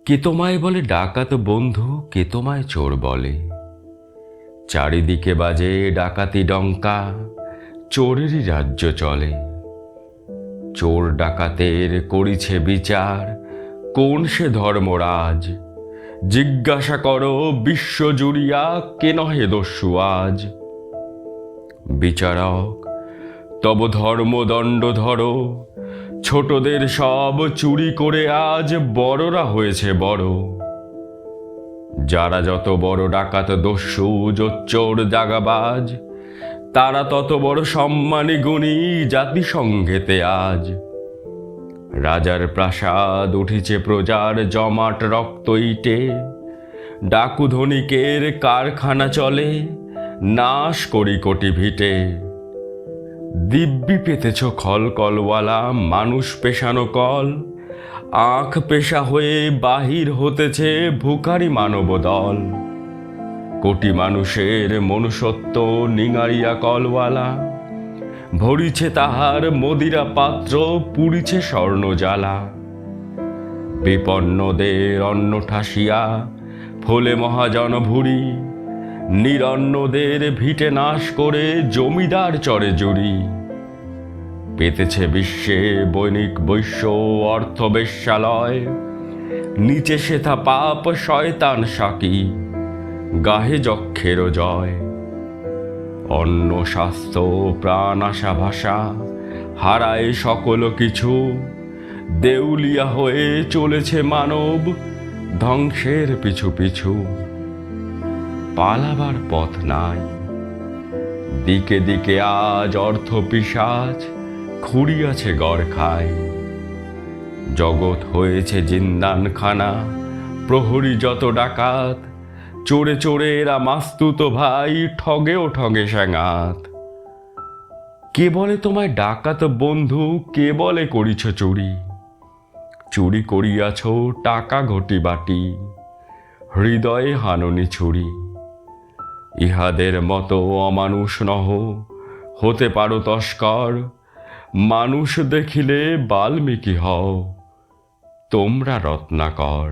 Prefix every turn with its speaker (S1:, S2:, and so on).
S1: কে তোমায় বলে ডাকাত বন্ধু, কে তোমায় চোর বলে? চারিদিকে বাজে ডাকাতি ডঙ্কা, চোরেরই রাজ্য চলে। চোর ডাকাতের করিছে বিচার, কোন সে ধর্মরাজ? জিজ্ঞাসা করো বিশ্ব জুড়িয়া, কে নহে দস্যু আজ? বিচারক, তব ধর্মদণ্ড ধরো, ছোটদের সব চুরি করে আজ বড়রা হয়েছে বড়। যারা যত বড় ডাকাত দস্যু জোচ্চোর দাগাবাজ, তারা তত বড় সম্মানী গুণী জাতিসংঘেতে আজ। রাজার প্রাসাদ উঠিছে প্রজার জমাট রক্ত ইটে, ডাকু ধনিকের কারখানা চলে, নাশ করি কোটি ভিটে। দিব্যি পেতেছ খল কলওয়ালা, মানুষ পেশানো কল, আখ পেশা হয়ে বাহির হতেছে ভুখারি মানব দল। কোটি মানুষের মনুষ্যত্ব নিঙারিয়া কলওয়ালা, ভরিছে তাহার মদিরা পাত্র, পুড়িছে স্বর্ণ জ্বালা। বিপন্নদের অন্ন ঠাসিয়া ফলে মহাজন ভুরি, নিরন্নদের ভিটে নাশ করে জমিদার চরে জুড়ি। পেতেছে বিশ্বে বৈনিক বৈশ্য অর্থ বেশ্যালয়, নিচে সেথা পাপ শয়তান সাকি, গাহে যক্ষের জয়। অন্ন স্বাস্থ্য প্রাণ আশা ভাষা হারায় সকল কিছু, দেউলিয়া হয়ে চলেছে মানব ধ্বংসের পিছু পিছু। পালাবার পথ নাই, দিকে দিকে আজ অর্থ পিশাচ খুঁড়িয়াছে গড় খায়। জগৎ হয়েছে জিন্দানখানা, প্রহরী যত ডাকাত, চোরে চোরে এরা মাস্তুত ভাই, ঠগেও ঠগে স্যাঙাত। কে বলে তোমায় ডাকাত বন্ধু, কে বলে করিছ চুরি? চুরি করিয়াছ টাকা ঘটি বাটি, হৃদয়ে হাননি ছুরি। ইহাদের মতো অমানুষ নহ, হতে পারো তস্কর, মানুষ দেখিলে বাল্মীকি হও, তোমরা রত্নাকর।